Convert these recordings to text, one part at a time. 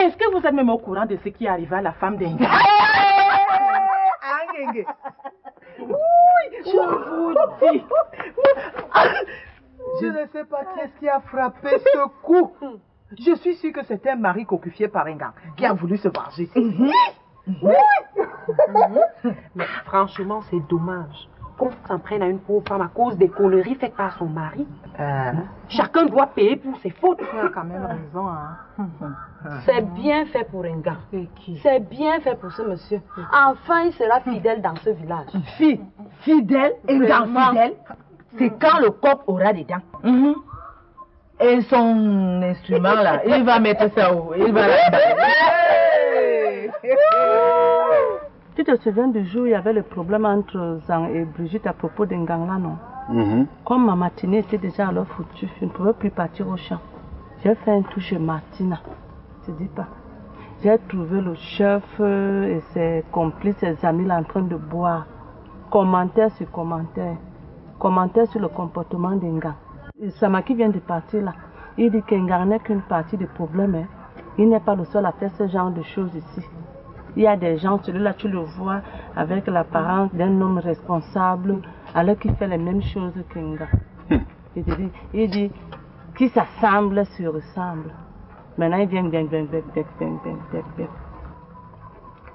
Est-ce que vous êtes même au courant de ce qui est arrivé à la femme d'Enga? Oui, je vous dis. Je ne sais pas qu'est-ce qui a frappé ce coup. Je suis sûre que c'était un mari cocufié par Enga qui a voulu se venger. Mais franchement, c'est dommage qu'on s'en prenne à une pauvre femme à cause des conneries faites par son mari. Chacun doit payer pour ses fautes. Tu as quand même raison. Hein? C'est bien fait pour un gars. C'est bien fait pour ce monsieur. Enfin, il sera fidèle dans ce village. Fidèle, un gars fidèle, c'est quand le coq aura des dents. Et son instrument là, il va mettre ça où? Il va Tu te souviens du jour où il y avait le problème entre Zang et Brigitte à propos d'un gang là, non? Comme ma matinée était déjà alors foutue, je ne pouvais plus partir au champ. J'ai fait un tour chez Martina, je te dis pas. J'ai trouvé le chef et ses complices, ses amis là en train de boire. Commentaire sur commentaire. Commentaire sur le comportement d'Enga. Samaki vient de partir là. Il dit qu'Enga n'est qu'une partie du problème. Hein. Il n'est pas le seul à faire ce genre de choses ici. Il y a des gens, celui-là tu le vois avec l'apparence d'un homme responsable, alors qu'il fait les mêmes choses qu'Enga. Il dit qui s'assemble se ressemble. Maintenant il vient.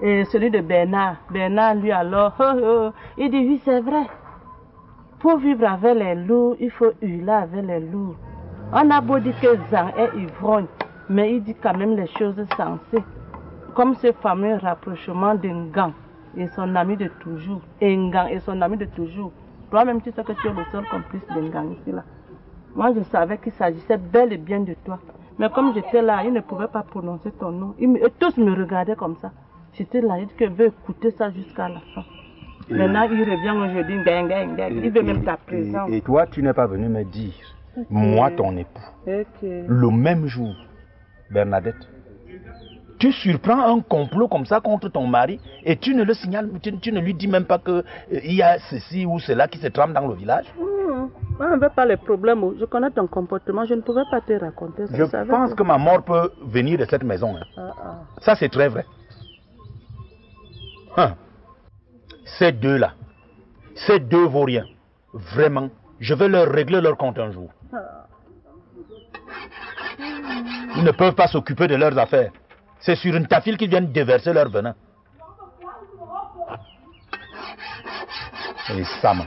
Et celui de Bernard, lui alors, il dit oui c'est vrai. Pour vivre avec les loups, il faut hurler avec les loups. On a beau dire que Zang est ivrogne, mais il dit quand même les choses sensées. Comme ce fameux rapprochement d'Engang et son ami de toujours. Engang et son ami de toujours. Toi-même, tu sais que tu es le seul complice d'Engang ici là. Moi, je savais qu'il s'agissait bel et bien de toi. Mais comme j'étais là, il ne pouvait pas prononcer ton nom. Et tous me regardaient comme ça. J'étais là, il dit que je veux écouter ça jusqu'à la fin. Maintenant, il revient aujourd'hui, il veut même ta présence. Et toi, tu n'es pas venu me dire, moi, ton époux, le même jour, Bernadette, tu surprends un complot comme ça contre ton mari et tu ne le signales, tu ne lui dis même pas qu'il y a ceci ou cela qui se trame dans le village. Moi, on ne veut pas les problèmes. Je connais ton comportement, je ne pouvais pas te raconter ça. Je pense que ma mort peut venir de cette maison. Hein. Ça, c'est très vrai. Ces deux-là, ces deux vauriens, vraiment, je vais leur régler leur compte un jour. Ils ne peuvent pas s'occuper de leurs affaires. C'est sur une tafile qu'ils viennent déverser leur venin. Et Sama.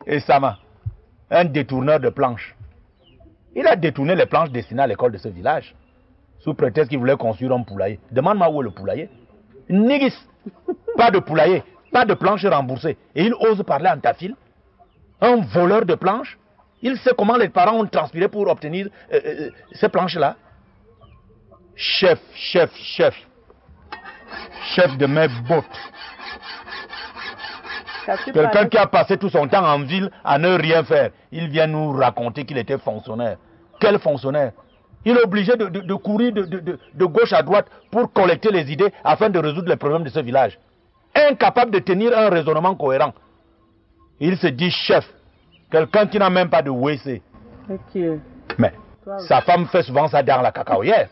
Et Sama, un détourneur de planches. Il a détourné les planches destinées à l'école de ce village. Sous prétexte qu'il voulait construire un poulailler. Demande-moi où est le poulailler. Nigis. Pas de poulailler, pas de planches remboursées. Et il ose parler en tafile. Un voleur de planches. Il sait comment les parents ont transpiré pour obtenir ces planches-là. Chef de mes bottes. Quelqu'un qui a passé tout son temps en ville à ne rien faire. Il vient nous raconter qu'il était fonctionnaire. Quel fonctionnaire? Il est obligé de courir de gauche à droite pour collecter les idées afin de résoudre les problèmes de ce village. Incapable de tenir un raisonnement cohérent. Il se dit chef. Quelqu'un qui n'a même pas de WC. Mais sa femme fait souvent ça dans la cacaoyère.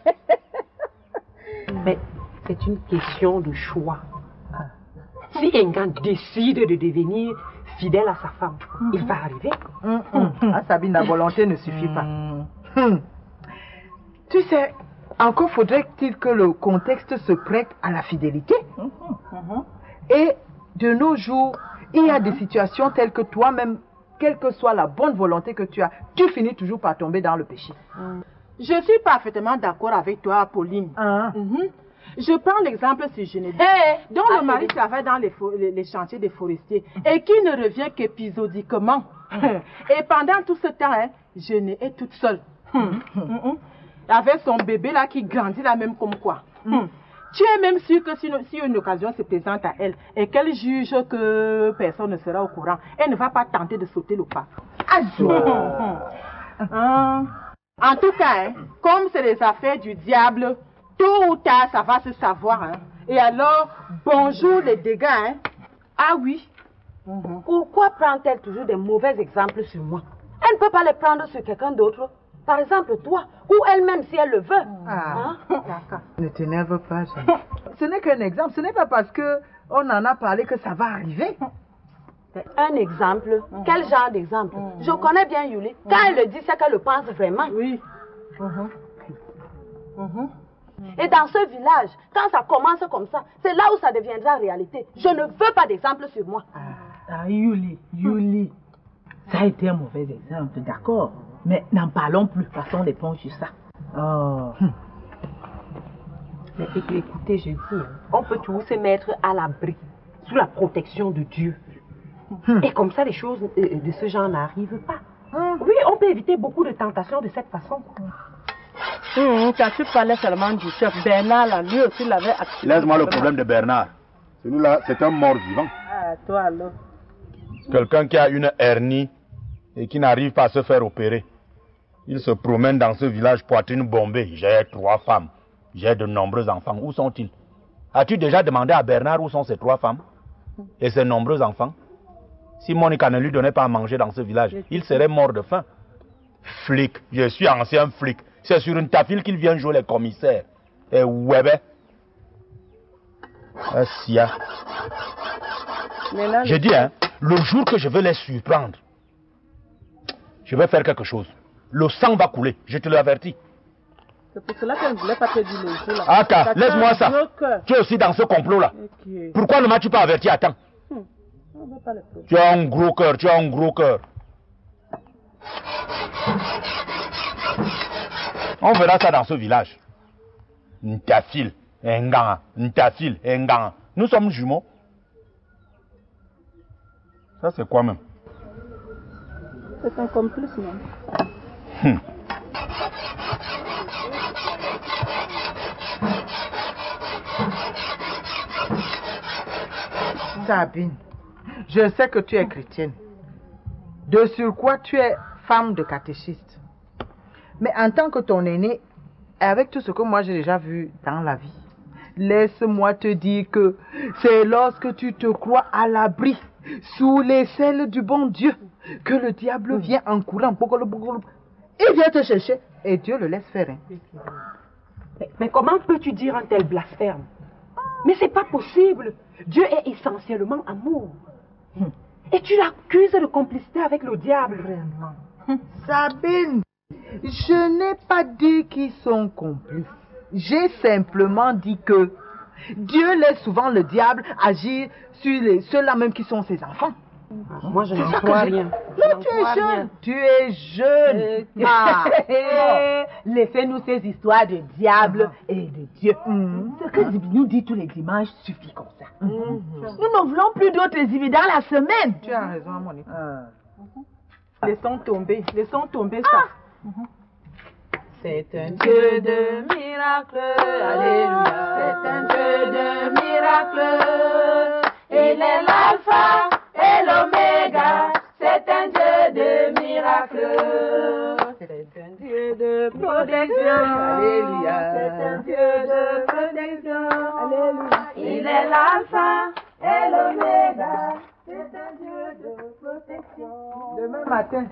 Mais c'est une question de choix. Si Engang décide de devenir fidèle à sa femme, il va arriver. Sabine, la volonté ne suffit pas. Tu sais, encore faudrait-il que le contexte se prête à la fidélité. Et de nos jours, il y a des situations telles que toi-même, quelle que soit la bonne volonté que tu as, tu finis toujours par tomber dans le péché. Je suis parfaitement d'accord avec toi, Pauline. Je prends l'exemple sur Geneviève, dont le mari travaille dans les chantiers des forestiers et qui ne revient qu'épisodiquement. Et pendant tout ce temps, Geneviève est toute seule. Avec son bébé là qui grandit là même comme quoi. Tu es même sûr que si une occasion se présente à elle et qu'elle juge que personne ne sera au courant, elle ne va pas tenter de sauter le pas. En tout cas, comme c'est les affaires du diable, tôt ou tard ça va se savoir. Et alors, bonjour les dégâts. Ah oui. Pourquoi prend-elle toujours des mauvais exemples sur moi? Elle ne peut pas les prendre sur quelqu'un d'autre. Par exemple, toi, ou elle-même si elle le veut. Ne t'énerve pas, Jeanne. Ce n'est qu'un exemple. Ce n'est pas parce que on en a parlé que ça va arriver. Un exemple? Quel genre d'exemple? Je connais bien Yuli. Quand elle le dit, c'est qu'elle le pense vraiment. Oui. Et dans ce village, quand ça commence comme ça, c'est là où ça deviendra réalité. Je ne veux pas d'exemple sur moi. Yuli. Ça a été un mauvais exemple, d'accord. Mais n'en parlons plus, passons l'éponge sur ça. Mais écoutez, je dis, on peut tous se mettre à l'abri, sous la protection de Dieu. Et comme ça, les choses de ce genre n'arrivent pas. Oui, on peut éviter beaucoup de tentations de cette façon. Quand tu parlais seulement du chef, Bernard, là, lui aussi l'avait accepté. Laisse-moi le problème de Bernard. Celui-là, c'est un mort vivant. Ah, toi alors. Quelqu'un qui a une hernie et qui n'arrive pas à se faire opérer. Il se promène dans ce village poitrine bombée. J'ai 3 femmes. J'ai de nombreux enfants. Où sont-ils? As-tu déjà demandé à Bernard où sont ces 3 femmes et ses nombreux enfants? Si Monica ne lui donnait pas à manger dans ce village, il serait mort de faim. Flic, je suis ancien flic. C'est sur une tafile qu'il vient jouer les commissaires. Et ouais, Sia. Je dis, le jour que je vais les surprendre, je vais faire quelque chose. Le sang va couler, je te l'avertis. C'est pour cela qu'elle ne voulait pas te dire le jour là. Aka, laisse-moi ça. Tu es aussi dans ce complot-là. Okay. Pourquoi ne m'as-tu pas averti à temps? Tu as un gros cœur, tu as un gros cœur. On verra ça dans ce village. Ntafil, Nganga, Ntafil, Nganga. Nous sommes jumeaux. Ça c'est quoi même? C'est un complice, non? Sabine, je sais que tu es chrétienne. De surcroît, tu es femme de catéchiste. Mais en tant que ton aîné, avec tout ce que moi j'ai déjà vu dans la vie, laisse-moi te dire que c'est lorsque tu te crois à l'abri, sous les ailes du bon Dieu, que le diable vient en courant. Il vient te chercher et Dieu le laisse faire. Mais comment peux-tu dire un tel blasphème? Mais c'est pas possible. Dieu est essentiellement amour. Et tu l'accuses de complicité avec le diable. Vraiment. Sabine, je n'ai pas dit qu'ils sont complices. J'ai simplement dit que Dieu laisse souvent le diable agir sur ceux-là même qui sont ses enfants. Moi, je n'en crois rien. Mais tu es jeune. Tu es jeune. Laissez-nous ces histoires de diable et de Dieu. Ce que Zibi nous dit tous les dimanches suffit comme ça. Nous ne voulons plus d'autres Zibi dans la semaine. Tu as raison, Monique. Laissons tomber ça. C'est un Dieu de miracles, alléluia. C'est un Dieu de miracles. Il est l'alpha et l'oméga. C'est un Dieu de miracles. C'est un Dieu de protection, alléluia. C'est un Dieu de protection, alléluia. Il est l'alpha et l'oméga. C'est un Dieu de protection. Demain matin.